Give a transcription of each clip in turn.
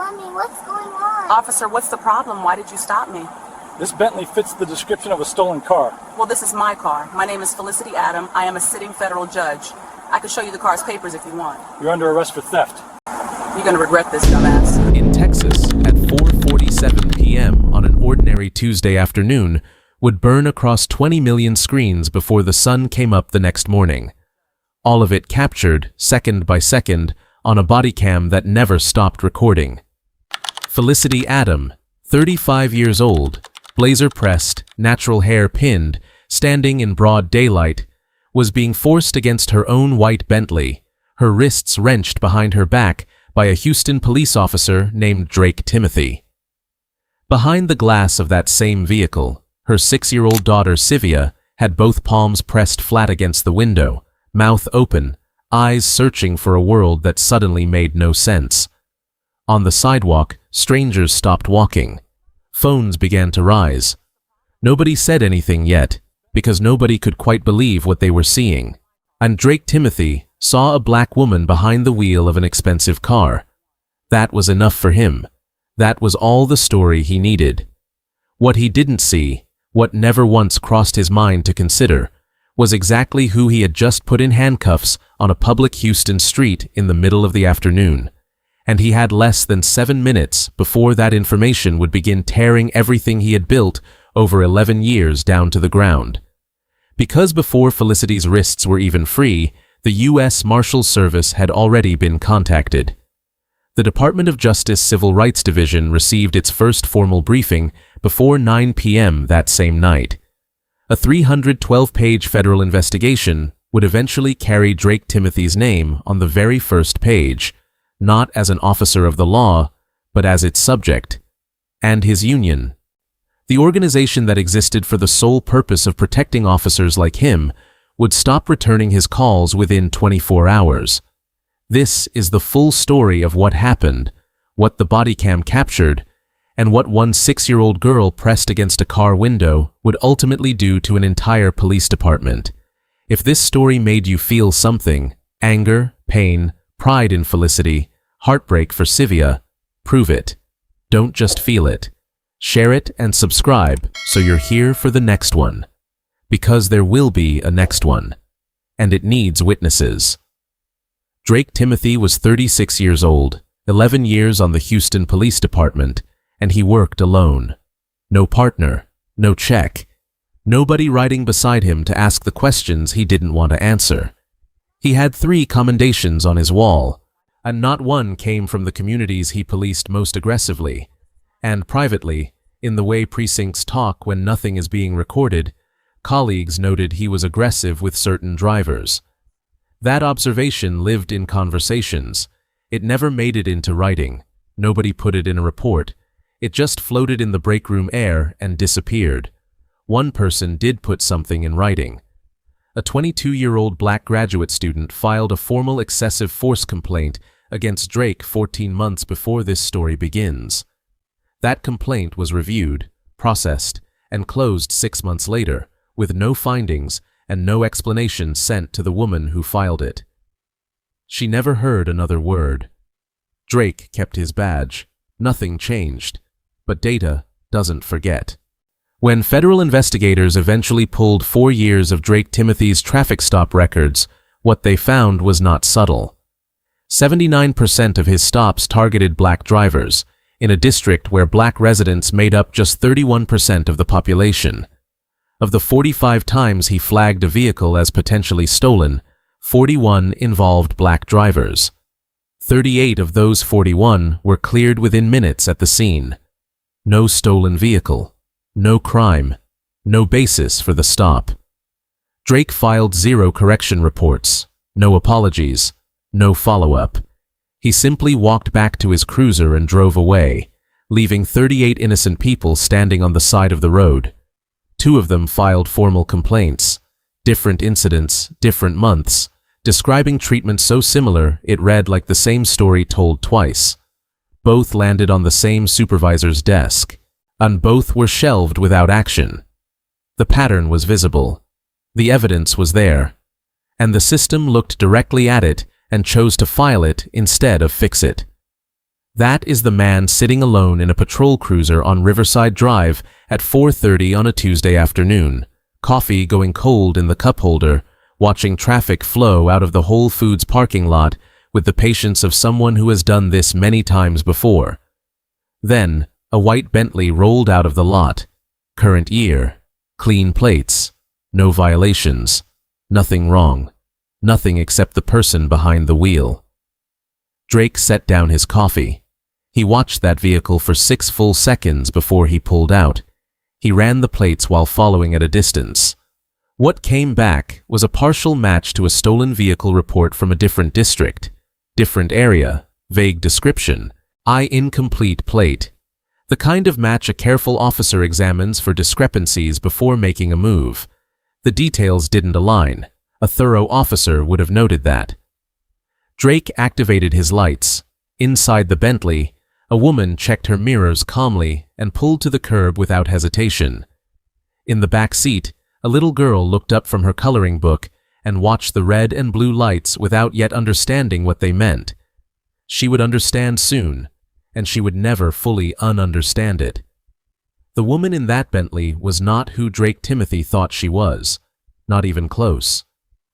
Mommy, what's going on? Officer, what's the problem? Why did you stop me? This Bentley fits the description of a stolen car. Well, this is my car. My name is Felicity Adam. I am a sitting federal judge. I can show you the car's papers if you want. You're under arrest for theft. You're gonna regret this, dumbass. In Texas, at 4:47 p.m. on an ordinary Tuesday afternoon, would burn across 20 million screens before the sun came up the next morning. All of it captured, second by second, on a body cam that never stopped recording. Felicity Adam, 35 years old, blazer-pressed, natural hair pinned, standing in broad daylight, was being forced against her own white Bentley, her wrists wrenched behind her back by a Houston police officer named Drake Timothy. Behind the glass of that same vehicle, her 6-year-old daughter Sivia had both palms pressed flat against the window, mouth open, eyes searching for a world that suddenly made no sense. On the sidewalk, strangers stopped walking. Phones began to rise. Nobody said anything yet, because nobody could quite believe what they were seeing. And Drake Timothy saw a black woman behind the wheel of an expensive car. That was enough for him. That was all the story he needed. What he didn't see, what never once crossed his mind to consider, was exactly who he had just put in handcuffs on a public Houston street in the middle of the afternoon. And he had less than 7 minutes before that information would begin tearing everything he had built over 11 years down to the ground. Because before Felicity's wrists were even free, the U.S. Marshals Service had already been contacted. The Department of Justice Civil Rights Division received its first formal briefing before 9 p.m. that same night. A 312-page federal investigation would eventually carry Drake Timothy's name on the very first page, not as an officer of the law, but as its subject, and his union. The organization that existed for the sole purpose of protecting officers like him would stop returning his calls within 24 hours. This is the full story of what happened, what the body cam captured, and what one 6-year-old girl pressed against a car window would ultimately do to an entire police department. If this story made you feel something, anger, pain, pride in Felicity, heartbreak for Sivia, prove it. Don't just feel it. Share it and subscribe so you're here for the next one. Because there will be a next one. And it needs witnesses. Drake Timothy was 36 years old, 11 years on the Houston Police Department, and he worked alone. No partner, no check. Nobody riding beside him to ask the questions he didn't want to answer. He had 3 commendations on his wall, and not one came from the communities he policed most aggressively. And privately, in the way precincts talk when nothing is being recorded, colleagues noted he was aggressive with certain drivers. That observation lived in conversations. It never made it into writing. Nobody put it in a report. It just floated in the break room air and disappeared. One person did put something in writing. A 22-year-old black graduate student filed a formal excessive force complaint against Drake 14 months before this story begins. That complaint was reviewed, processed, and closed 6 months later, with no findings and no explanation sent to the woman who filed it. She never heard another word. Drake kept his badge. Nothing changed. But data doesn't forget. When federal investigators eventually pulled 4 years of Drake Timothy's traffic stop records, what they found was not subtle. 79% of his stops targeted black drivers, in a district where black residents made up just 31% of the population. Of the 45 times he flagged a vehicle as potentially stolen, 41 involved black drivers. 38 of those 41 were cleared within minutes at the scene. No stolen vehicle, no crime, no basis for the stop. Drake filed 0 correction reports, no apologies, no follow-up. He simply walked back to his cruiser and drove away, leaving 38 innocent people standing on the side of the road. 2 of them filed formal complaints, different incidents, different months, describing treatment so similar it read like the same story told twice. Both landed on the same supervisor's desk, and both were shelved without action. The pattern was visible. The evidence was there, and the system looked directly at it and chose to file it instead of fix it. That is the man sitting alone in a patrol cruiser on Riverside Drive at 4:30 on a Tuesday afternoon, coffee going cold in the cup holder, watching traffic flow out of the Whole Foods parking lot with the patience of someone who has done this many times before. Then, a white Bentley rolled out of the lot. Current year. Clean plates. No violations. Nothing wrong. Nothing except the person behind the wheel. Drake set down his coffee. He watched that vehicle for 6 full seconds before he pulled out. He ran the plates while following at a distance. What came back was a partial match to a stolen vehicle report from a different district, different area, vague description, incomplete plate. The kind of match a careful officer examines for discrepancies before making a move. The details didn't align. A thorough officer would have noted that. Drake activated his lights. Inside the Bentley, a woman checked her mirrors calmly and pulled to the curb without hesitation. In the back seat, a little girl looked up from her coloring book and watched the red and blue lights without yet understanding what they meant. She would understand soon, and she would never fully ununderstand it. The woman in that Bentley was not who Drake Timothy thought she was, not even close.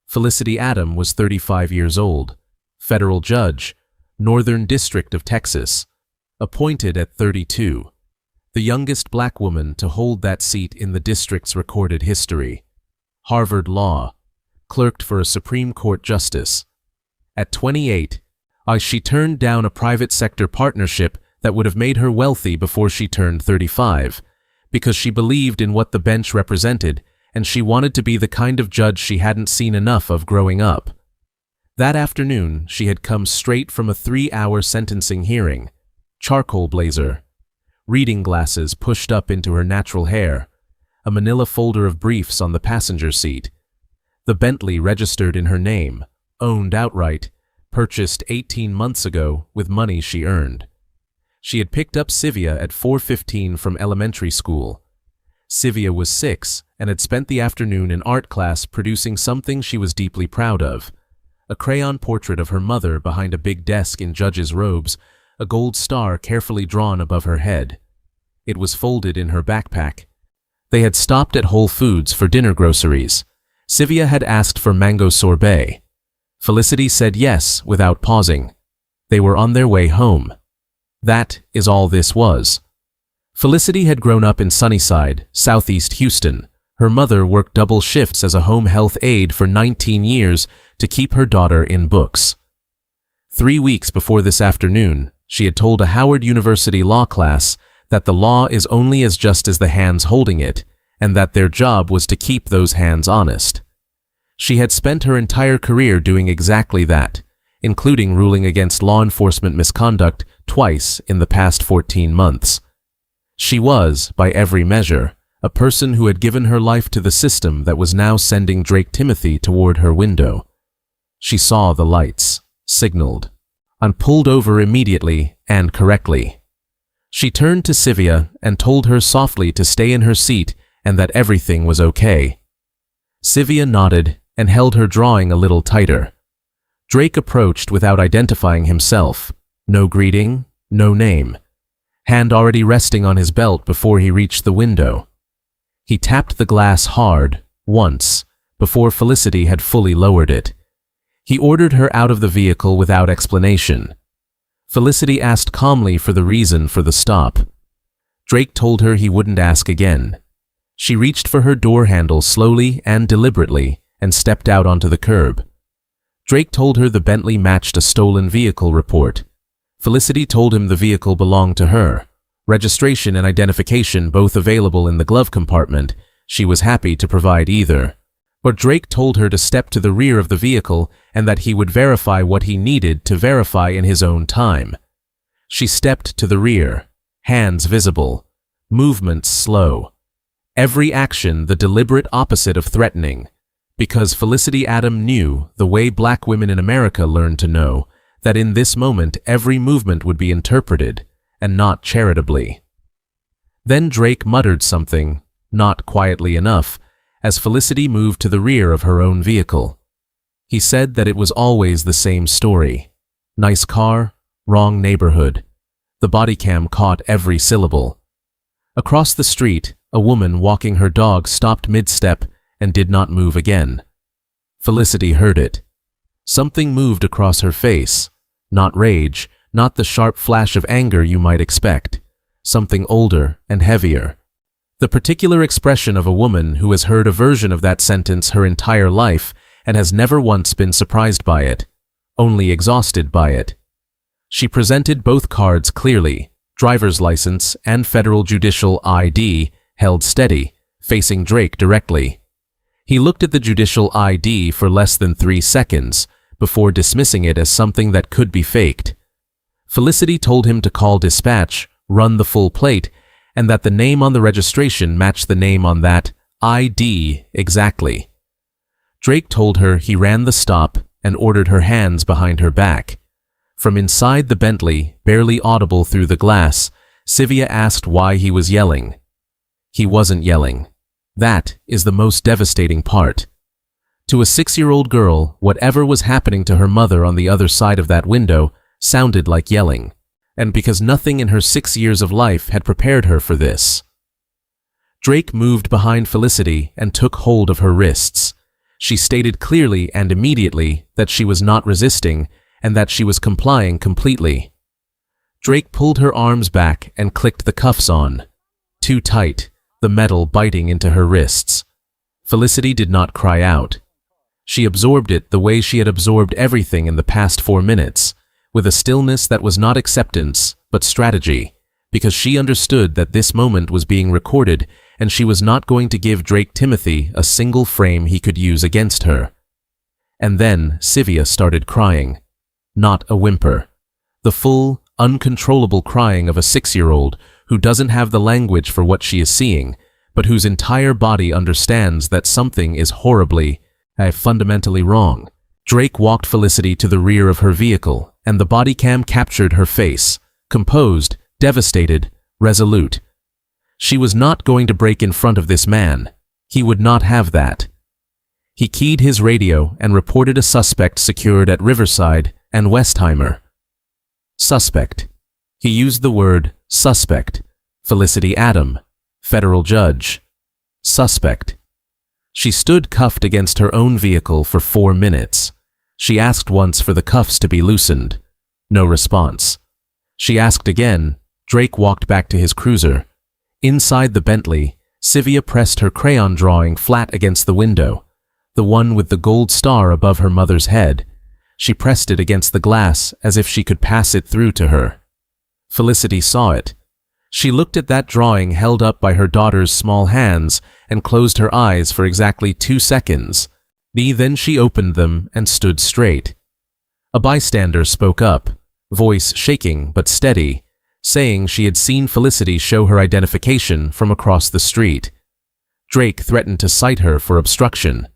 Felicity Adam was 35 years old, federal judge, Northern District of Texas, appointed at 32, the youngest black woman to hold that seat in the district's recorded history. Harvard Law, clerked for a Supreme Court justice. At 28, she turned down a private sector partnership that would have made her wealthy before she turned 35, because she believed in what the bench represented and she wanted to be the kind of judge she hadn't seen enough of growing up. That afternoon, she had come straight from a 3-hour sentencing hearing. Charcoal blazer, reading glasses pushed up into her natural hair, a manila folder of briefs on the passenger seat. The Bentley registered in her name, owned outright, purchased 18 months ago with money she earned. She had picked up Sivia at 4:15 from elementary school. Sivia was 6 and had spent the afternoon in art class producing something she was deeply proud of. A crayon portrait of her mother behind a big desk in judge's robes, a gold star carefully drawn above her head. It was folded in her backpack. They had stopped at Whole Foods for dinner groceries. Sivia had asked for mango sorbet. Felicity said yes without pausing. They were on their way home. That is all this was. Felicity had grown up in Sunnyside, southeast Houston. Her mother worked double shifts as a home health aide for 19 years to keep her daughter in books. 3 weeks before this afternoon, she had told a Howard University law class that the law is only as just as the hands holding it, and that their job was to keep those hands honest. She had spent her entire career doing exactly that, including ruling against law enforcement misconduct twice in the past 14 months. She was, by every measure, a person who had given her life to the system that was now sending Drake Timothy toward her window. She saw the lights, signaled, and pulled over immediately and correctly. She turned to Sivia and told her softly to stay in her seat and that everything was okay. Sivia nodded and held her drawing a little tighter. Drake approached without identifying himself. No greeting, no name. Hand already resting on his belt before he reached the window. He tapped the glass hard, once, before Felicity had fully lowered it. He ordered her out of the vehicle without explanation. Felicity asked calmly for the reason for the stop. Drake told her he wouldn't ask again. She reached for her door handle slowly and deliberately and stepped out onto the curb. Drake told her the Bentley matched a stolen vehicle report. Felicity told him the vehicle belonged to her. Registration and identification both available in the glove compartment. She was happy to provide either. But Drake told her to step to the rear of the vehicle and that he would verify what he needed to verify in his own time. She stepped to the rear, hands visible, movements slow. Every action the deliberate opposite of threatening, because Felicity Adam knew, the way black women in America learned to know, that in this moment every movement would be interpreted, and not charitably. Then Drake muttered something, not quietly enough, as Felicity moved to the rear of her own vehicle. He said that it was always the same story. Nice car, wrong neighborhood. The body cam caught every syllable. Across the street, a woman walking her dog stopped mid-step and did not move again. Felicity heard it. Something moved across her face. Not rage, not the sharp flash of anger you might expect. Something older and heavier. The particular expression of a woman who has heard a version of that sentence her entire life and has never once been surprised by it, only exhausted by it. She presented both cards clearly, driver's license and federal judicial ID, held steady, facing Drake directly. He looked at the judicial ID for less than 3 seconds before dismissing it as something that could be faked. Felicity told him to call dispatch, run the full plate, and that the name on the registration matched the name on that ID exactly. Drake told her he ran the stop and ordered her hands behind her back. From inside the Bentley, barely audible through the glass, Sivia asked why he was yelling. He wasn't yelling. That is the most devastating part. To a 6-year-old girl, whatever was happening to her mother on the other side of that window sounded like yelling, and because nothing in her 6 years of life had prepared her for this. Drake moved behind Felicity and took hold of her wrists. She stated clearly and immediately that she was not resisting and that she was complying completely. Drake pulled her arms back and clicked the cuffs on. Too tight, the metal biting into her wrists. Felicity did not cry out. She absorbed it the way she had absorbed everything in the past 4 minutes, with a stillness that was not acceptance, but strategy, because she understood that this moment was being recorded and she was not going to give Drake Timothy a single frame he could use against her. And then Sivia started crying. Not a whimper. The full, uncontrollable crying of a 6-year-old who doesn't have the language for what she is seeing, but whose entire body understands that something is horribly, fundamentally wrong. Drake walked Felicity to the rear of her vehicle, and the body cam captured her face, composed, devastated, resolute. She was not going to break in front of this man. He would not have that. He keyed his radio and reported a suspect secured at Riverside and Westheimer. Suspect. He used the word suspect. Felicity Adam, federal judge. Suspect. She stood cuffed against her own vehicle for 4 minutes. She asked once for the cuffs to be loosened. No response. She asked again. Drake walked back to his cruiser. Inside the Bentley, Sivia pressed her crayon drawing flat against the window, the one with the gold star above her mother's head. She pressed it against the glass as if she could pass it through to her. Felicity saw it. She looked at that drawing held up by her daughter's small hands and closed her eyes for exactly 2 seconds. Then she opened them and stood straight. A bystander spoke up, voice shaking but steady, saying she had seen Felicity show her identification from across the street. Drake threatened to cite her for obstruction.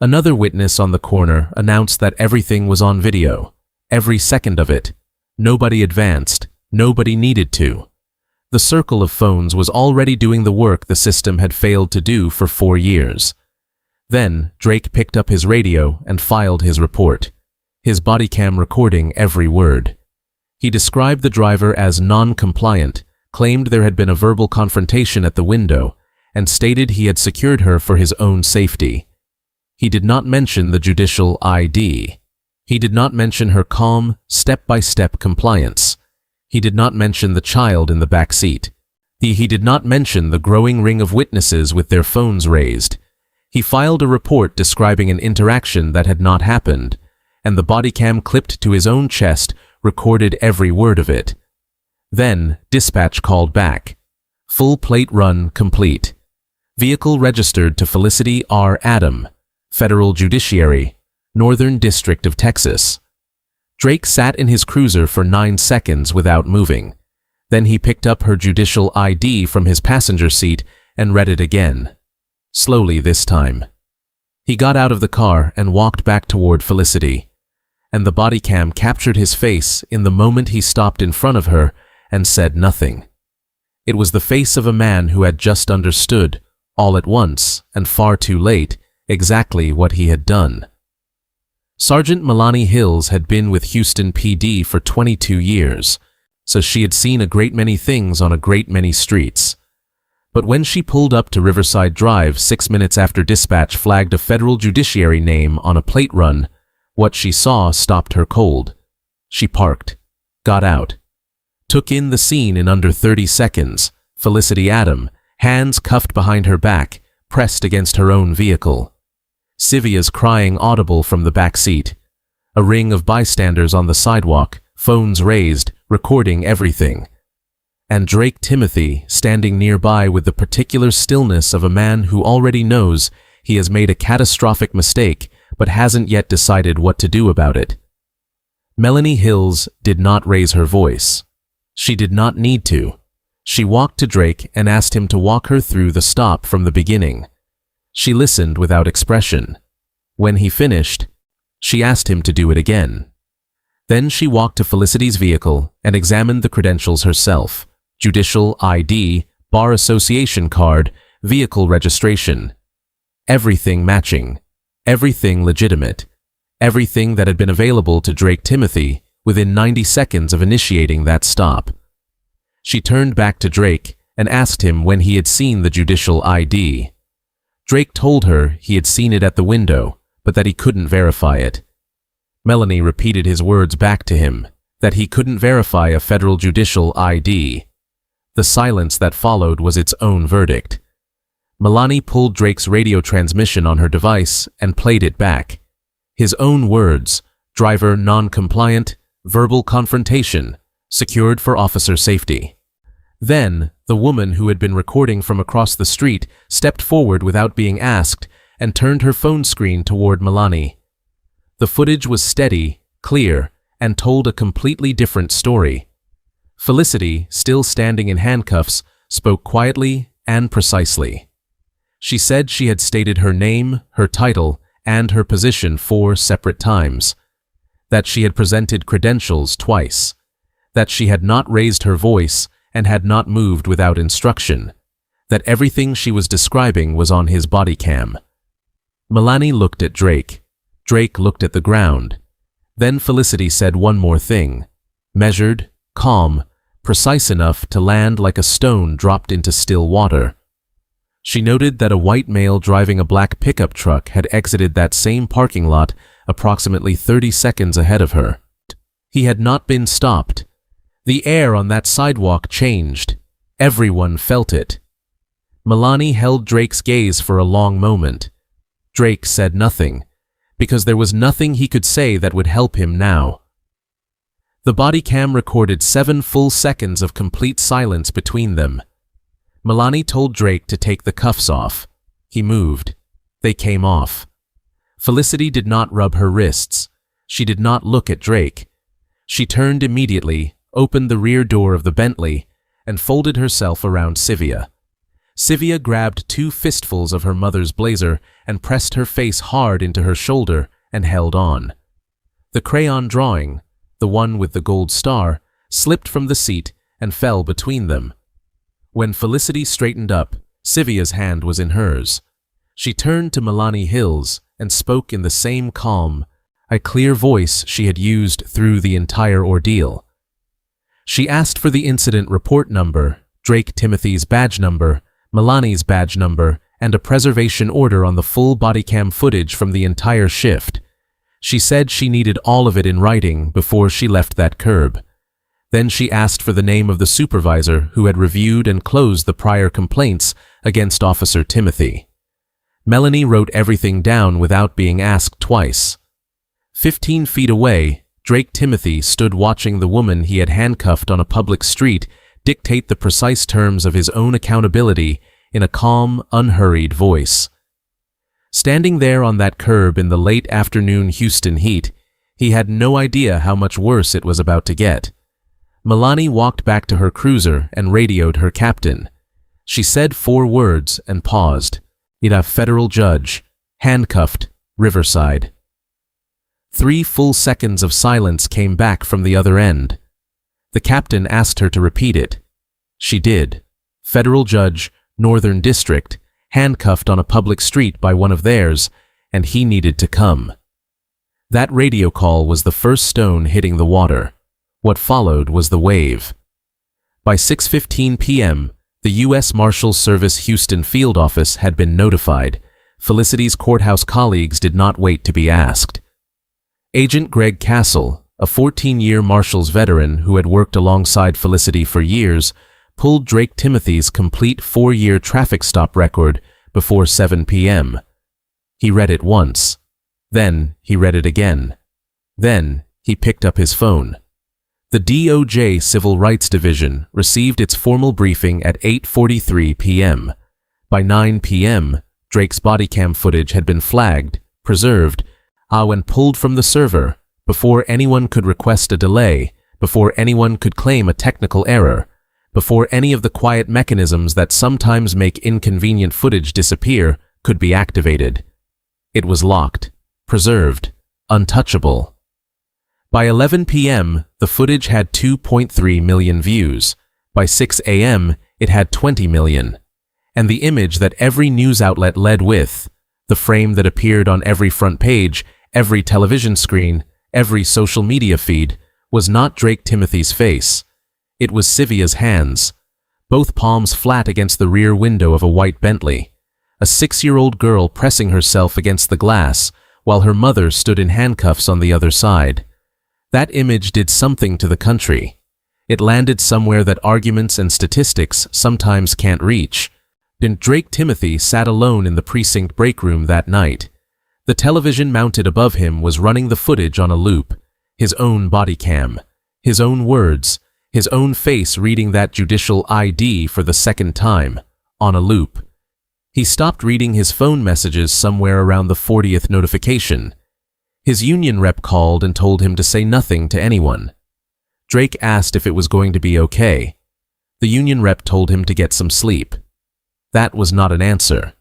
Another witness on the corner announced that everything was on video, every second of it. Nobody advanced, nobody needed to. The circle of phones was already doing the work the system had failed to do for 4 years. Then Drake picked up his radio and filed his report, his body cam recording every word. He described the driver as non-compliant, claimed there had been a verbal confrontation at the window, and stated he had secured her for his own safety. He did not mention the judicial ID. He did not mention her calm, step-by-step compliance. He did not mention the child in the back seat. He did not mention the growing ring of witnesses with their phones raised. He filed a report describing an interaction that had not happened, and the body cam clipped to his own chest recorded every word of it. Then dispatch called back. Full plate run complete. Vehicle registered to Felicity R. Adam, Federal Judiciary, Northern District of Texas. Drake sat in his cruiser for 9 seconds without moving. Then he picked up her judicial ID from his passenger seat and read it again. Slowly this time. He got out of the car and walked back toward Felicity, and the body cam captured his face in the moment he stopped in front of her and said nothing. It was the face of a man who had just understood, all at once and far too late, exactly what he had done. Sergeant Milani Hills had been with Houston PD for 22 years. so she had seen a great many things on a great many streets. But when she pulled up to Riverside Drive 6 minutes after dispatch flagged a federal judiciary name on a plate run, what she saw stopped her cold. She parked, got out, took in the scene in under 30 seconds. Felicity Adam, hands cuffed behind her back, pressed against her own vehicle. Sylvia's crying audible from the back seat. A ring of bystanders on the sidewalk, phones raised, recording everything. And Drake Timothy standing nearby with the particular stillness of a man who already knows he has made a catastrophic mistake but hasn't yet decided what to do about it. Melanie Hills did not raise her voice. She did not need to. She walked to Drake and asked him to walk her through the stop from the beginning. She listened without expression. When he finished, she asked him to do it again. Then she walked to Felicity's vehicle and examined the credentials herself. Judicial ID, Bar Association card, vehicle registration. Everything matching. Everything legitimate. Everything that had been available to Drake Timothy within 90 seconds of initiating that stop. She turned back to Drake and asked him when he had seen the judicial ID. Drake told her he had seen it at the window, but that he couldn't verify it. Melanie repeated his words back to him, that he couldn't verify a federal judicial ID. The silence that followed was its own verdict. Melanie pulled Drake's radio transmission on her device and played it back. His own words, driver non-compliant, verbal confrontation, secured for officer safety. Then, the woman who had been recording from across the street stepped forward without being asked and turned her phone screen toward Melanie. The footage was steady, clear, and told a completely different story. Felicity, still standing in handcuffs, spoke quietly and precisely. She said she had stated her name, her title, and her position 4 separate times. That she had presented credentials twice. That she had not raised her voice and had not moved without instruction. That everything she was describing was on his body cam. Melanie looked at Drake. Drake looked at the ground. Then Felicity said one more thing. Measured, calm, precise enough to land like a stone dropped into still water. She noted that a white male driving a black pickup truck had exited that same parking lot approximately 30 seconds ahead of her. He had not been stopped. The air on that sidewalk changed. Everyone felt it. Melanie held Drake's gaze for a long moment. Drake said nothing, because there was nothing he could say that would help him now. The body cam recorded 7 full seconds of complete silence between them. Melanie told Drake to take the cuffs off. He moved. They came off. Felicity did not rub her wrists. She did not look at Drake. She turned immediately, opened the rear door of the Bentley, and folded herself around Sylvia. Sylvia grabbed 2 fistfuls of her mother's blazer and pressed her face hard into her shoulder and held on. The crayon drawing, the one with the gold star, slipped from the seat and fell between them. When Felicity straightened up, Sylvia's hand was in hers. She turned to Melanie Hills and spoke in the same calm, clear voice she had used through the entire ordeal. She asked for the incident report number, Drake Timothy's badge number, Melanie's badge number, and a preservation order on the full body cam footage from the entire shift. She said she needed all of it in writing before she left that curb. Then she asked for the name of the supervisor who had reviewed and closed the prior complaints against Officer Timothy. Melanie wrote everything down without being asked twice. 15 feet away, Drake Timothy stood watching the woman he had handcuffed on a public street dictate the precise terms of his own accountability in a calm, unhurried voice. Standing there on that curb in the late afternoon Houston heat, he had no idea how much worse it was about to get. Melanie walked back to her cruiser and radioed her captain. She said 4 words and paused. "A federal judge, handcuffed, Riverside." 3 full seconds of silence came back from the other end. The captain asked her to repeat it. She did. Federal judge, Northern District, handcuffed on a public street by one of theirs, and he needed to come. That radio call was the first stone hitting the water. What followed was the wave. By 6:15 p.m., the U.S. Marshals Service Houston field office had been notified. Felicity's courthouse colleagues did not wait to be asked. Agent Greg Castle, a 14-year Marshals veteran who had worked alongside Felicity for years, pulled Drake Timothy's complete 4-year traffic stop record before 7 p.m. He read it once. Then he read it again. Then he picked up his phone. The DOJ Civil Rights Division received its formal briefing at 8:43 p.m. By 9 p.m., Drake's BodyCam footage had been flagged, preserved, and pulled from the server before anyone could request a delay, before anyone could claim a technical error, before any of the quiet mechanisms that sometimes make inconvenient footage disappear could be activated. It was locked, preserved, untouchable. By 11 p.m., the footage had 2.3 million views. By 6 a.m., it had 20 million. And the image that every news outlet led with, the frame that appeared on every front page, every television screen, every social media feed, was not Drake Timothy's face. It was Sylvia's hands, both palms flat against the rear window of a white Bentley. A 6-year-old girl pressing herself against the glass, while her mother stood in handcuffs on the other side. That image did something to the country. It landed somewhere that arguments and statistics sometimes can't reach. And Drake Timothy sat alone in the precinct break room that night. The television mounted above him was running the footage on a loop. His own body cam. His own words. His own face reading that judicial ID for the second time. On a loop. He stopped reading his phone messages somewhere around the 40th notification. His union rep called and told him to say nothing to anyone. Drake asked if it was going to be okay. The union rep told him to get some sleep. That was not an answer.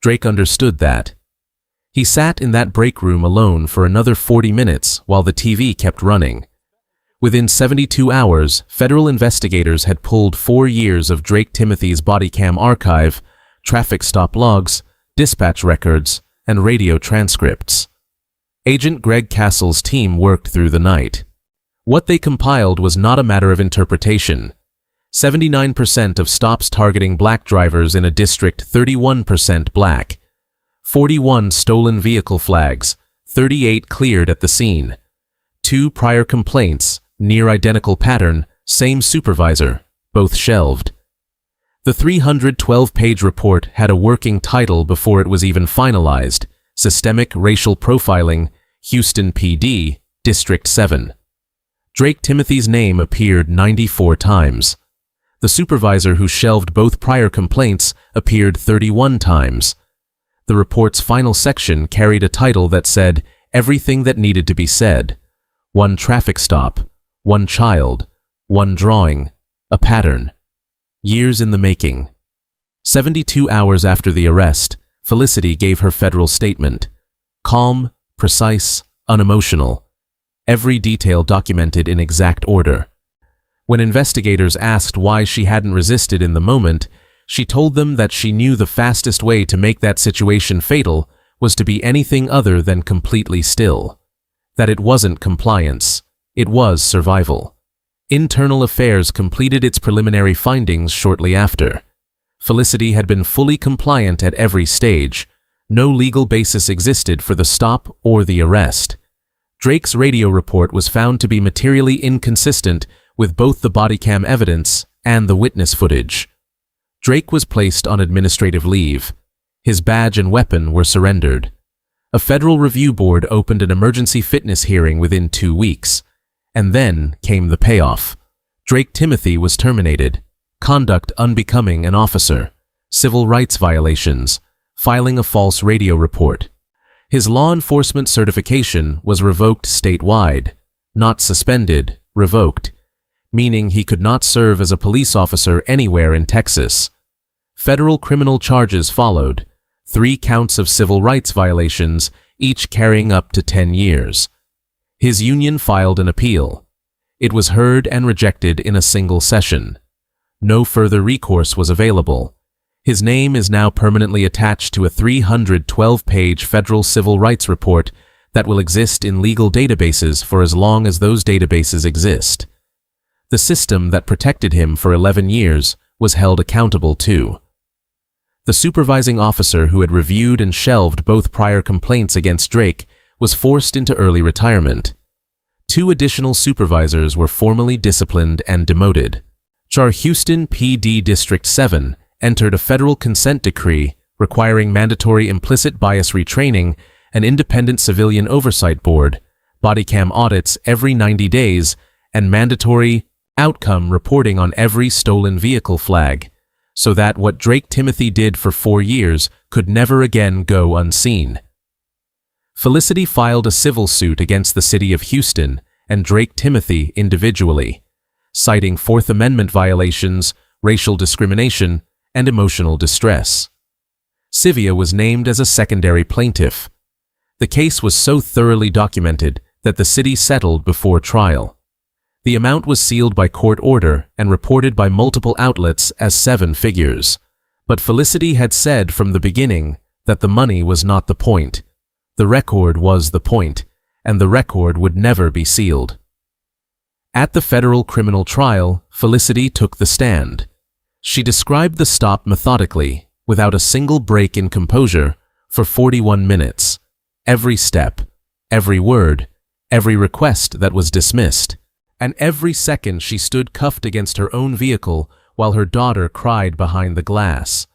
Drake understood that. He sat in that break room alone for another 40 minutes while the TV kept running. Within 72 hours, federal investigators had pulled 4 years of Drake Timothy's BodyCam archive, traffic stop logs, dispatch records, and radio transcripts. Agent Greg Castle's team worked through the night. What they compiled was not a matter of interpretation. 79% of stops targeting black drivers in a district, 31% black. 41 stolen vehicle flags, 38 cleared at the scene. 2 prior complaints, near identical pattern, same supervisor, both shelved. The 312-page report had a working title before it was even finalized: Systemic Racial Profiling, Houston PD, District 7. Drake Timothy's name appeared 94 times. The supervisor who shelved both prior complaints appeared 31 times. The report's final section carried a title that said everything that needed to be said. 1 traffic stop, 1 child, 1 drawing, a pattern. Years in the making. 72 hours after the arrest, Felicity gave her federal statement. Calm, precise, unemotional. Every detail documented in exact order. When investigators asked why she hadn't resisted in the moment, she told them that she knew the fastest way to make that situation fatal was to be anything other than completely still. That it wasn't compliance. It was survival. Internal Affairs completed its preliminary findings shortly after. Felicity had been fully compliant at every stage. No legal basis existed for the stop or the arrest. Drake's radio report was found to be materially inconsistent with both the BodyCam evidence and the witness footage. Drake was placed on administrative leave. His badge and weapon were surrendered. A federal review board opened an emergency fitness hearing within 2 weeks. And then came the payoff. Drake Timothy was terminated. Conduct unbecoming an officer. Civil rights violations. Filing a false radio report. His law enforcement certification was revoked statewide. Not suspended, revoked. Meaning he could not serve as a police officer anywhere in Texas. Federal criminal charges followed. 3 counts of civil rights violations, each carrying up to 10 years. His union filed an appeal. It was heard and rejected in a single session. No further recourse was available. His name is now permanently attached to a 312-page federal civil rights report that will exist in legal databases for as long as those databases exist. The system that protected him for 11 years was held accountable too. The supervising officer who had reviewed and shelved both prior complaints against Drake was forced into early retirement. 2 additional supervisors were formally disciplined and demoted. Houston PD District 7 entered a federal consent decree requiring mandatory implicit bias retraining, an independent civilian oversight board, BodyCam audits every 90 days, and mandatory outcome reporting on every stolen vehicle flag, so that what Drake Timothy did for 4 years could never again go unseen. Felicity filed a civil suit against the city of Houston and Drake Timothy individually, citing Fourth Amendment violations, racial discrimination, and emotional distress. Civia was named as a secondary plaintiff. The case was so thoroughly documented that the city settled before trial. The amount was sealed by court order and reported by multiple outlets as 7 figures. But Felicity had said from the beginning that the money was not the point. The record was the point, and the record would never be sealed. At the federal criminal trial, Felicity took the stand. She described the stop methodically, without a single break in composure, for 41 minutes. Every step, every word, every request that was dismissed, and every second she stood cuffed against her own vehicle while her daughter cried behind the glass.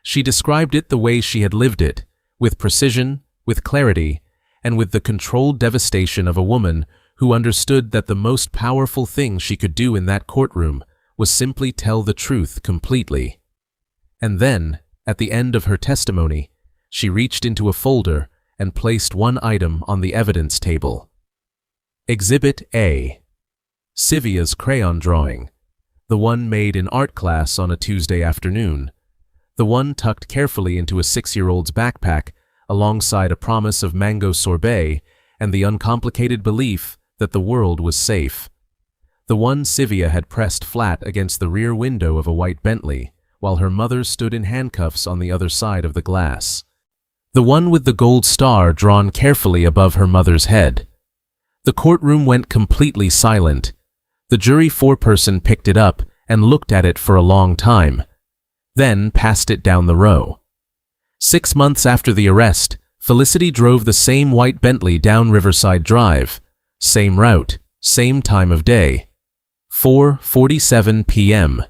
She described it the way she had lived it, with precision, with clarity, and with the controlled devastation of a woman who understood that the most powerful thing she could do in that courtroom was simply tell the truth completely. And then, at the end of her testimony, she reached into a folder and placed one item on the evidence table. Exhibit A. Civia's crayon drawing, the one made in art class on a Tuesday afternoon, the one tucked carefully into a 6-year-old's backpack alongside a promise of mango sorbet and the uncomplicated belief that the world was safe. The one Civia had pressed flat against the rear window of a white Bentley, while her mother stood in handcuffs on the other side of the glass. The one with the gold star drawn carefully above her mother's head. The courtroom went completely silent. The jury 4-person picked it up and looked at it for a long time, then passed it down the row. 6 months after the arrest, Felicity drove the same white Bentley down Riverside Drive, same route, same time of day, 4:47 p.m.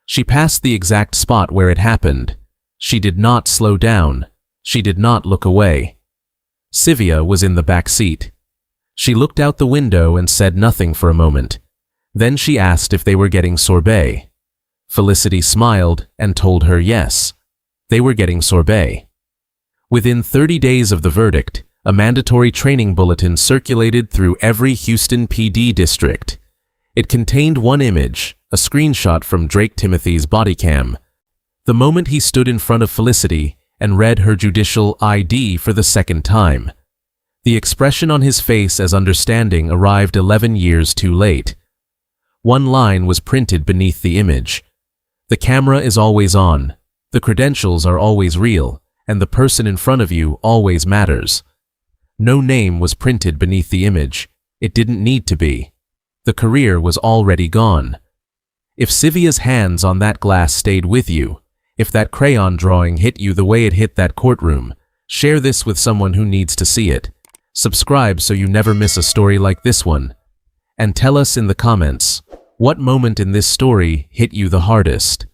She passed the exact spot where it happened. She did not slow down. She did not look away. Civia was in the back seat. She looked out the window and said nothing for a moment. Then she asked if they were getting sorbet. Felicity smiled and told her yes. They were getting sorbet. Within 30 days of the verdict, a mandatory training bulletin circulated through every Houston PD district. It contained one image, a screenshot from Drake Timothy's BodyCam. The moment he stood in front of Felicity and read her judicial ID for the second time. The expression on his face as understanding arrived 11 years too late. One line was printed beneath the image. The camera is always on. The credentials are always real, and the person in front of you always matters. No name was printed beneath the image. It didn't need to be. The career was already gone. If Civia's hands on that glass stayed with you, if that crayon drawing hit you the way it hit that courtroom, share this with someone who needs to see it. Subscribe so you never miss a story like this one. And tell us in the comments, what moment in this story hit you the hardest?